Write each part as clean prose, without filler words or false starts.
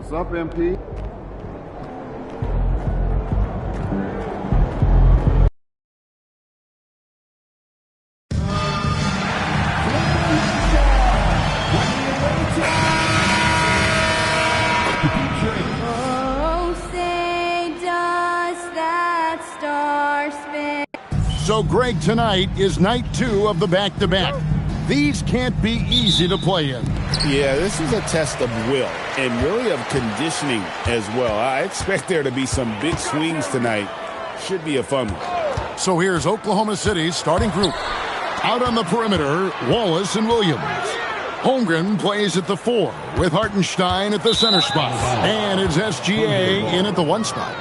What's up, MP? So, Greg, tonight is night 2 of the back-to-back. These can't be easy to play in. Yeah, this is a test of will and really of conditioning as well. I expect there to be some big swings tonight. Should be a fun one. So here's Oklahoma City's starting group. Out on the perimeter, Wallace and Williams. Holmgren plays at the 4 with Hartenstein at the center spot. And it's SGA in at the 1 spot.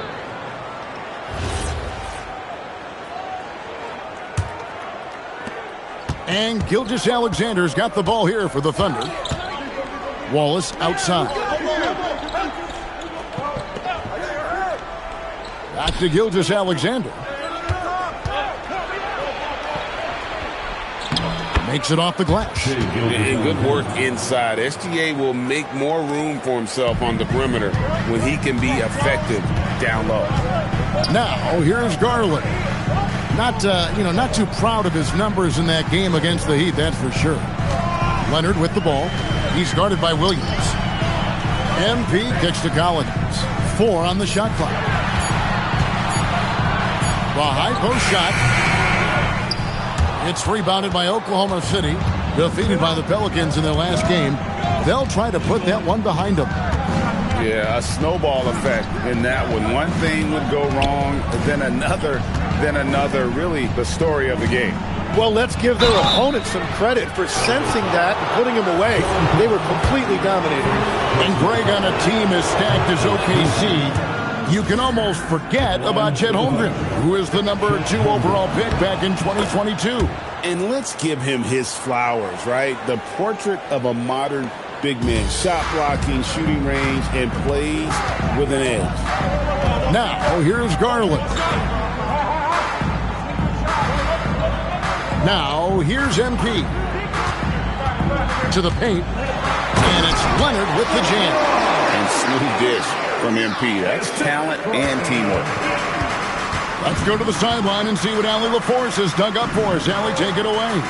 And Gilgeous-Alexander's got the ball here for the Thunder. Wallace outside. Back to Gilgeous-Alexander. Makes it off the glass. And good work inside. SGA will make more room for himself on the perimeter when he can be effective down low. Now, here's Garland. Not too proud of his numbers in that game against the Heat, that's for sure. Leonard with the ball. He's guarded by Williams. MP kicks to Collins. 4 on the shot clock. The high post shot. It's rebounded by Oklahoma City. Defeated by the Pelicans in their last game. They'll try to put that one behind them. Yeah, a snowball effect in that one. One thing would go wrong, then another, really the story of the game. Well, let's give their opponents some credit for sensing that and putting him away. They were completely dominating. And Greg, on a team as stacked as OKC, you can almost forget about Chet Holmgren, who is the number 2 overall pick back in 2022. And let's give him his flowers, right? The portrait of a modern big man. Shot blocking, shooting range, and plays with an edge. Now, here's Garland. Now, here's MP. To the paint. And it's Leonard with the jam. And smooth dish from MP. That's talent and teamwork. Let's go to the sideline and see what Allie LaForce has dug up for us. Allie, take it away.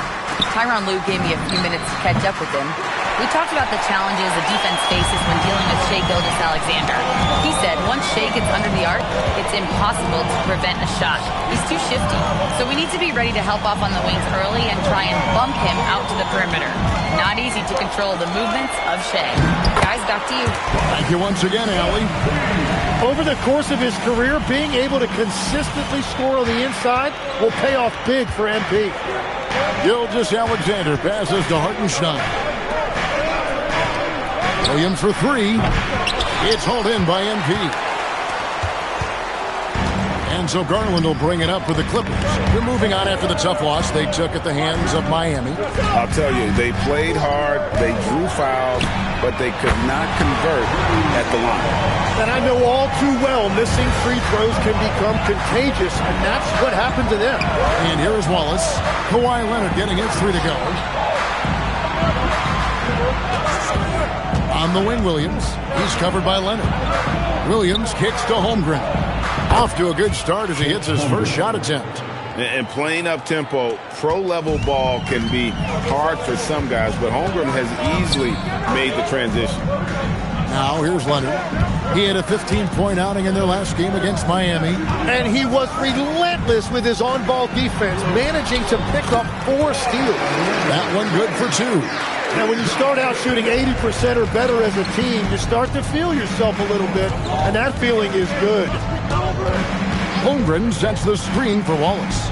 Tyronn Lue gave me a few minutes to catch up with him. We talked about the challenges the defense faces when dealing with Shai Gilgeous-Alexander. He said once Shai gets under the arc, it's impossible to prevent a shot. He's too shifty, so we need to be ready to help off on the wings early and try and bump him out to the perimeter. Not easy to control the movements of Shai. Guys, back to you. Thank you once again, Allie. Over the course of his career, being able to consistently score on the inside will pay off big for MP. Gilgeous-Alexander passes to Hartenstein. Williams for 3. It's hauled in by MP. And so Garland will bring it up for the Clippers. They're moving on after the tough loss they took at the hands of Miami. I'll tell you, they played hard, they drew fouls, but they could not convert at the line. And I know all too well missing free throws can become contagious, and that's what happened to them. And here's Wallace. Kawhi Leonard getting his 3 to go. On the wing, Williams. He's covered by Leonard. Williams kicks to Holmgren. Off to a good start as he hits his first shot attempt. And playing up-tempo, pro-level ball can be hard for some guys, but Holmgren has easily made the transition. Now here's Leonard. He had a 15-point outing in their last game against Miami. And he was relentless with his on-ball defense, managing to pick up 4 steals. That one good for 2. Now, when you start out shooting 80% or better as a team, you start to feel yourself a little bit, and that feeling is good. Holmgren sets the screen for Wallace.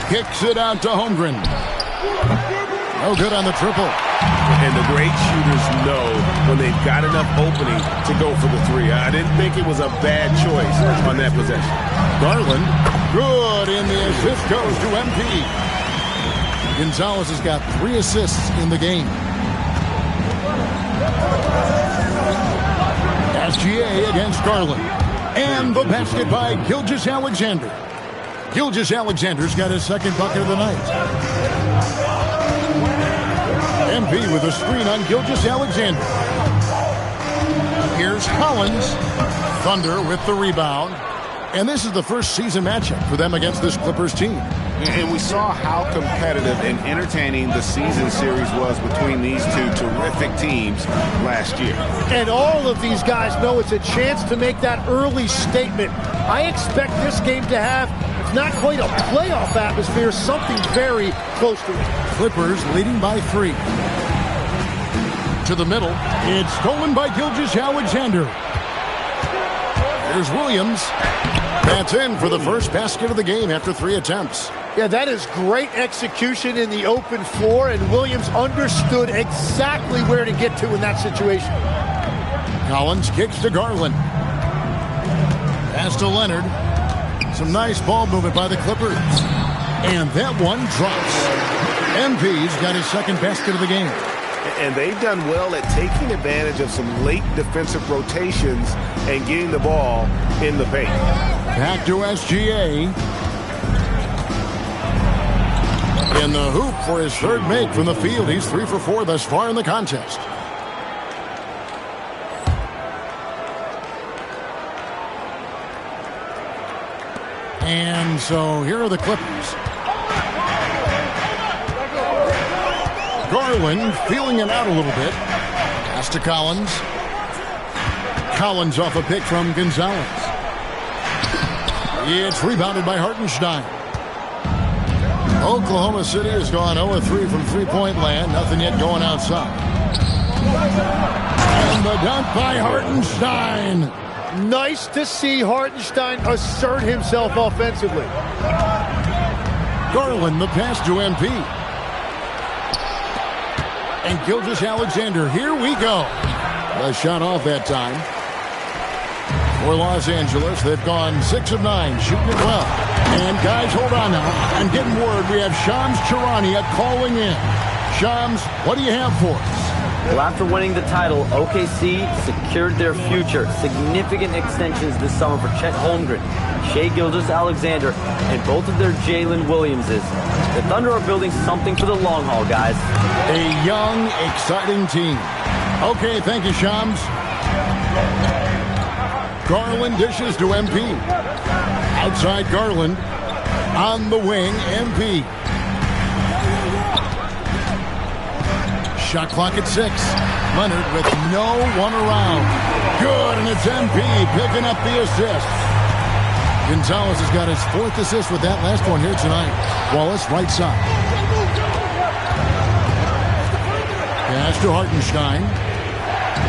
Kicks it out to Holmgren. No good on the triple. And the great shooters know when they've got enough opening to go for the 3. I didn't think it was a bad choice on that possession. Garland, good, and the assist goes to MP. Gonzalez has got 3 assists in the game. SGA against Garland. And the basket by Gilgeous-Alexander. Gilgeous-Alexander's got his 2nd bucket of the night. MP with a screen on Gilgeous-Alexander. Here's Collins. Thunder with the rebound. And this is the first season matchup for them against this Clippers team. And we saw how competitive and entertaining the season series was between these two terrific teams last year. And all of these guys know it's a chance to make that early statement. I expect this game to have, if not quite a playoff atmosphere, something very close to it. Clippers leading by 3. To the middle. It's stolen by Gilgeous-Alexander. Here's Williams. That's in for the first basket of the game after 3 attempts. Yeah, that is great execution in the open floor, and Williams understood exactly where to get to in that situation. Collins kicks to Garland. Pass to Leonard. Some nice ball movement by the Clippers. And that one drops. MP's got his second basket of the game. And they've done well at taking advantage of some late defensive rotations and getting the ball in the paint. Back to SGA. In the hoop for his third make from the field. He's 3 for 4 thus far in the contest. And so here are the Clippers. Garland feeling it out a little bit. Pass to Collins. Collins off a pick from Gonzalez. It's rebounded by Hartenstein. Oklahoma City has gone 0-3 from three-point land. Nothing yet going outside. And the dunk by Hartenstein. Nice to see Hartenstein assert himself offensively. Garland, the pass to MP. And Gilgeous-Alexander, here we go. The shot off that time. For Los Angeles, they've gone 6 of 9, shooting it well. And guys, hold on now. I'm getting word we have Shams Charania calling in. Shams, what do you have for us? Well, after winning the title, OKC secured their future. Significant extensions this summer for Chet Holmgren, Shai Gilgeous-Alexander, and both of their Jalen Williamses. The Thunder are building something for the long haul, guys. A young, exciting team. Okay, thank you, Shams. Garland dishes to MP. Outside Garland. On the wing, MP. Shot clock at 6. Leonard with no one around. Good, and it's MP picking up the assist. Gonzalez has got his 4th assist with that last one here tonight. Wallace, right side. Pass to Hartenstein.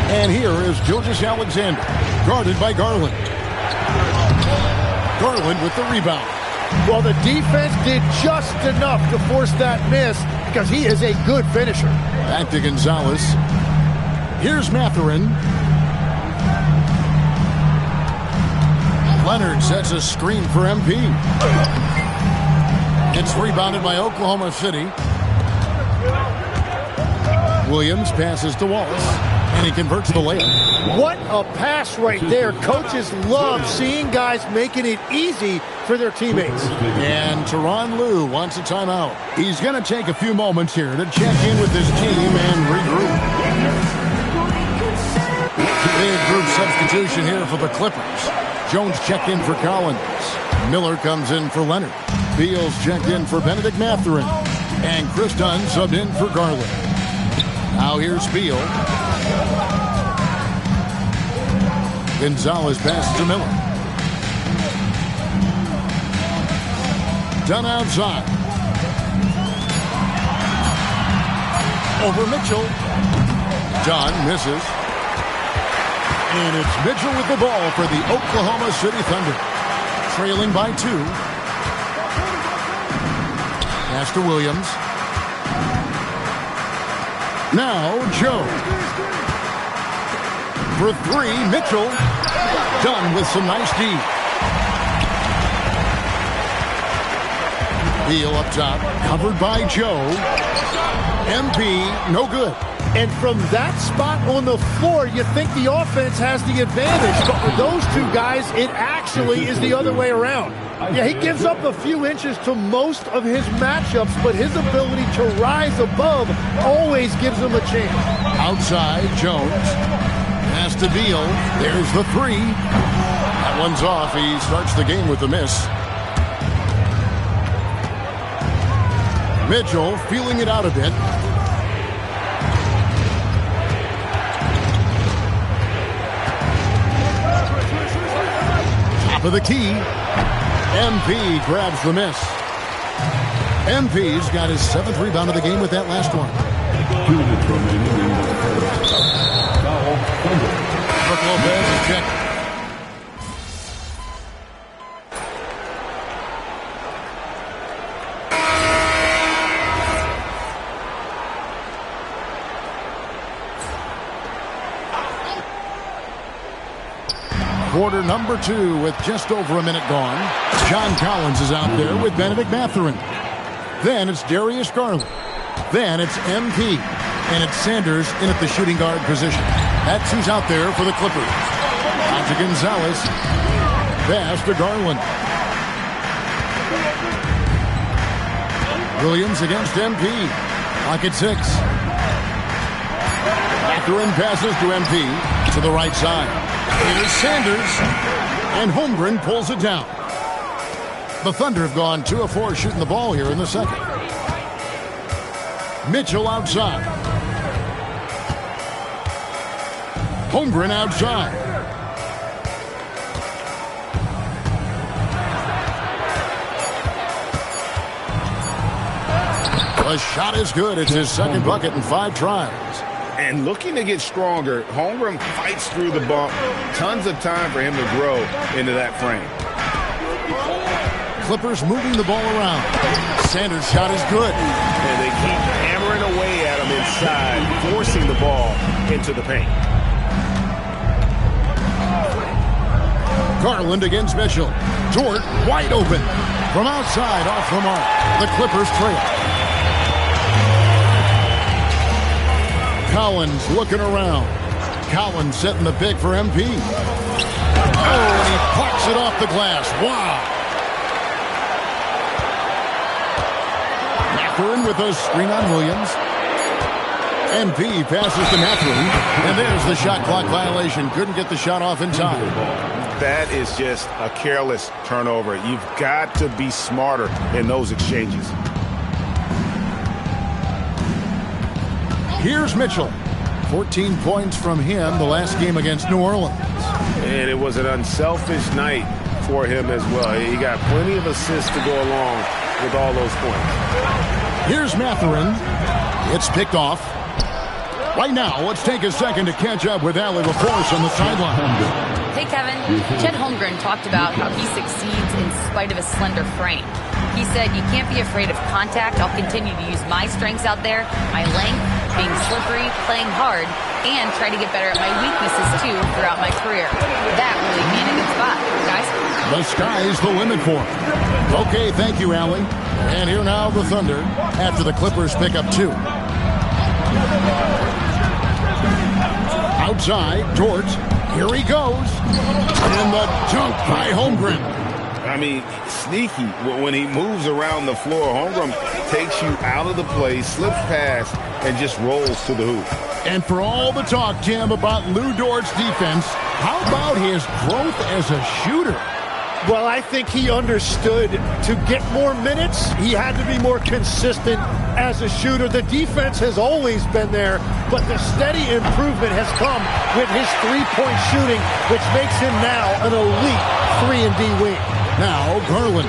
And here is Gilgeous-Alexander, guarded by Garland. Garland with the rebound. Well, the defense did just enough to force that miss because he is a good finisher. Back to Gonzalez. Here's Mathurin. Leonard sets a screen for MP. It's rebounded by Oklahoma City. Williams passes to Wallace, and he converts the layup. What a pass right there. Coaches love seeing guys making it easy for their teammates. And Tyronn Lue wants a timeout. He's going to take a few moments here to check in with his team and regroup. Big group substitution here for the Clippers. Jones checked in for Collins. Miller comes in for Leonard. Beals checked in for Benedict Mathurin. And Chris Dunn subbed in for Garland. Now here's Beal. Gonzalez passes to Miller. Dunn outside. Over Mitchell. Dunn misses. And it's Mitchell with the ball for the Oklahoma City Thunder. Trailing by 2. Pass to Williams. Now Joe. For 3, Mitchell. Done with some nice D. Beal up top. Covered by Joe. MP, no good. And from that spot on the floor, you think the offense has the advantage. But with those two guys, it actually is the other way around. Yeah, he gives up a few inches to most of his matchups, but his ability to rise above always gives him a chance. Outside, Jones. Pass to Beal. There's the three. That one's off. He starts the game with the miss. Mitchell feeling it out a bit. Top of the key. MP grabs the miss. MP's got his 7th rebound of the game with that last one. 2 minutes remaining in the third. Foul, Thunder. Brook Lopez is checked. Quarter number 2 with just over a minute gone. John Collins is out there with Benedict Mathurin. Then it's Darius Garland. Then it's MP. And it's Sanders in at the shooting guard position. That's who's out there for the Clippers. On to Gonzalez. Pass to Garland. Williams against MP. Clock at 6. Mathurin passes to MP to the right side. Here's Sanders, and Holmgren pulls it down. The Thunder have gone 2 of 4 shooting the ball here in the second. Mitchell outside. Holmgren outside. The shot is good. It's his second bucket in 5 tries. And looking to get stronger, Holmgren fights through the bump. Tons of time for him to grow into that frame. Clippers moving the ball around. Sanders' shot is good. And they keep hammering away at him inside, forcing the ball into the paint. Garland against Mitchell. Dort wide open. From outside, off the mark. The Clippers trail. Collins looking around. Collins setting the pick for MP. Oh, and he plucks it off the glass. Wow. Mathurin with a screen on Williams. MP passes to Mathurin. And there's the shot clock violation. Couldn't get the shot off in time. That is just a careless turnover. You've got to be smarter in those exchanges. Here's Mitchell. 14 points from him the last game against New Orleans. And it was an unselfish night for him as well. He got plenty of assists to go along with all those points. Here's Mathurin. It's picked off. Right now, let's take a second to catch up with Allie LaForce on the sideline. Hey, Kevin. Chet Holmgren talked about how he succeeds in spite of a slender frame. He said, "You can't be afraid of contact. I'll continue to use my strengths out there, my length, being slippery, playing hard, and try to get better at my weaknesses, too, throughout my career." That will leave me in a good spot, guys. The sky's the limit for him. Okay, thank you, Allie. And here now the Thunder after the Clippers pick up 2. Outside, Dort. Here he goes. And the dunk by Holmgren. I mean, sneaky. When he moves around the floor, Holmgren takes you out of the play, slips past, and just rolls to the hoop. And for all the talk, Tim, about Lou Dort's defense, how about his growth as a shooter? Well, I think he understood to get more minutes, he had to be more consistent as a shooter. The defense has always been there, but the steady improvement has come with his three-point shooting, which makes him now an elite 3-and-D wing. Now, Garland,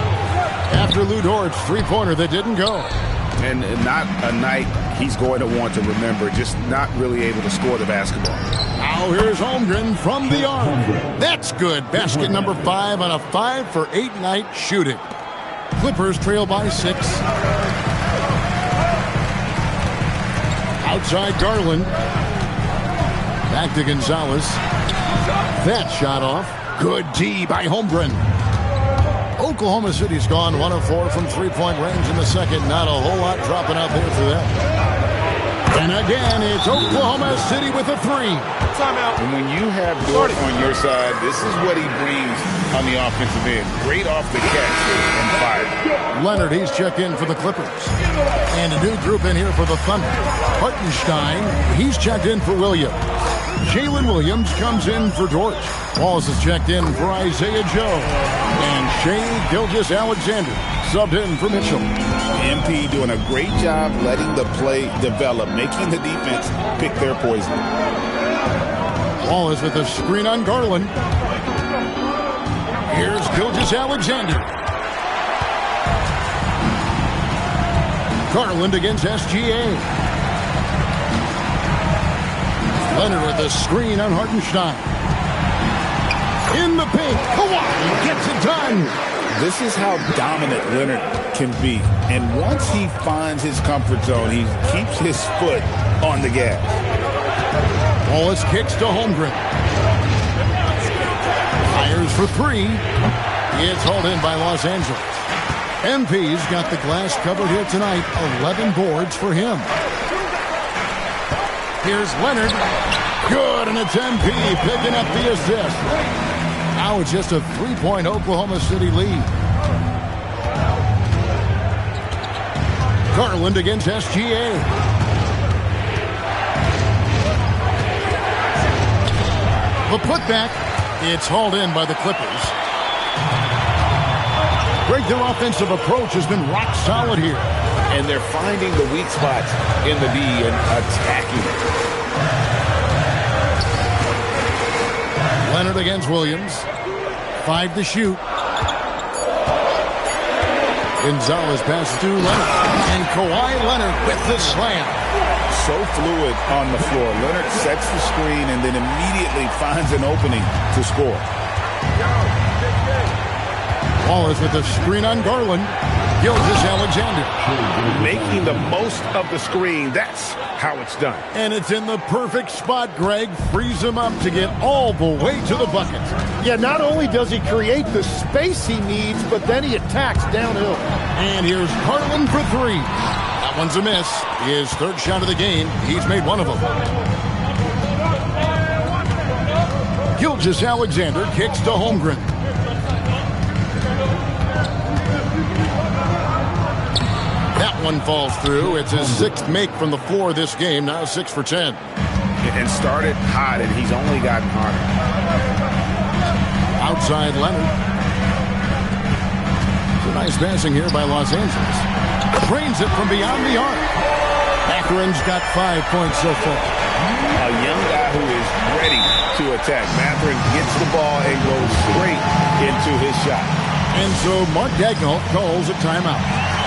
after Lou Dort's three-pointer that didn't go. And not a night he's going to want to remember, just not really able to score the basketball. Now here's Holmgren from the arc. That's good. Basket number 5 on a 5-for-8 night shooting. Clippers trail by 6. Outside Garland. Back to Gonzalez. That shot off. Good D by Holmgren. Oklahoma City's gone 1 of 4 from three-point range in the second. Not a whole lot dropping out there for them. And again, it's Oklahoma City with a three. Timeout. And when you have Dort on your side, this is what he brings on the offensive end. Great off the catch and fire. Leonard, he's checked in for the Clippers. And a new group in here for the Thunder. Hartenstein, he's checked in for Williams. Jalen Williams comes in for Dort. Wallace is checked in for Isaiah Joe. And Shai Gilgeous-Alexander subbed in for Mitchell. MP doing a great job letting the play develop, making the defense pick their poison. Wallace with a screen on Garland. Here's Gilgeous-Alexander. Garland against SGA. Leonard with a screen on Hartenstein. In the paint, Kawhi gets it done. This is how dominant Leonard can be. And once he finds his comfort zone, he keeps his foot on the gas. Wallace kicks to Holmgren. Fires for three. It's hauled in by Los Angeles. MP's got the glass covered here tonight. 11 boards for him. Here's Leonard. Good, and it's MP picking up the assist. Now it's just a three-point Oklahoma City lead. Garland against SGA. The putback. It's hauled in by the Clippers. Greg, their offensive approach has been rock solid here. And they're finding the weak spots in the D and attacking it. Leonard against Williams. 5 to shoot. Gonzalez passes to Leonard. And Kawhi Leonard with the slam. So fluid on the floor. Leonard sets the screen and then immediately finds an opening to score. Wallace with the screen on Garland. Gilgeous-Alexander. Making the most of the screen. That's how it's done. And it's in the perfect spot, Greg. Frees him up to get all the way to the bucket. Yeah, not only does he create the space he needs, but then he attacks downhill. And here's Garland for three. That one's a miss. His third shot of the game. He's made one of them. Gilgeous-Alexander kicks to Holmgren. That one falls through. It's his sixth make from the floor this game. Now 6 for 10. And started hot, and he's only gotten hotter. Outside Leonard. It's a nice passing here by Los Angeles. Drains it from beyond the arc. Mathurin's got 5 points so far. A young guy who is ready to attack. Mathurin gets the ball and goes straight into his shot. And so Mark Daigneault calls a timeout.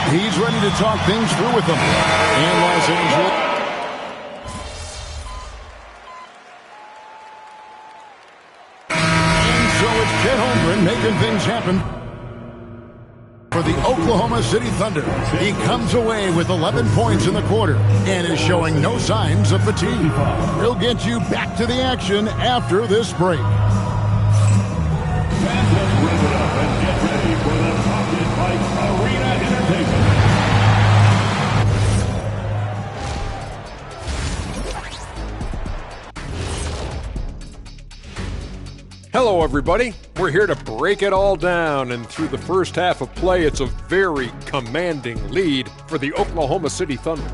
He's ready to talk things through with them. And Los Angeles. And so it's Chet Holmgren making things happen for the Oklahoma City Thunder. He comes away with 11 points in the quarter and is showing no signs of fatigue. We'll get you back to the action after this break. Hello, everybody. We're here to break it all down, and through the first half of play, it's a very commanding lead for the Oklahoma City Thunder.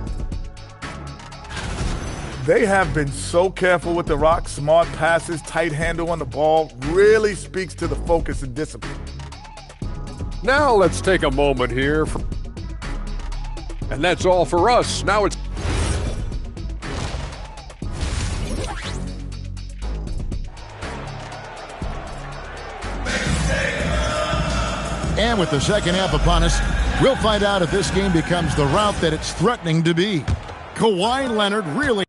They have been so careful with the rock. Smart passes, tight handle on the ball, really speaks to the focus and discipline. Now let's take a moment here. And that's all for us. Now it's And with the second half upon us, we'll find out if this game becomes the route that it's threatening to be. Kawhi Leonard really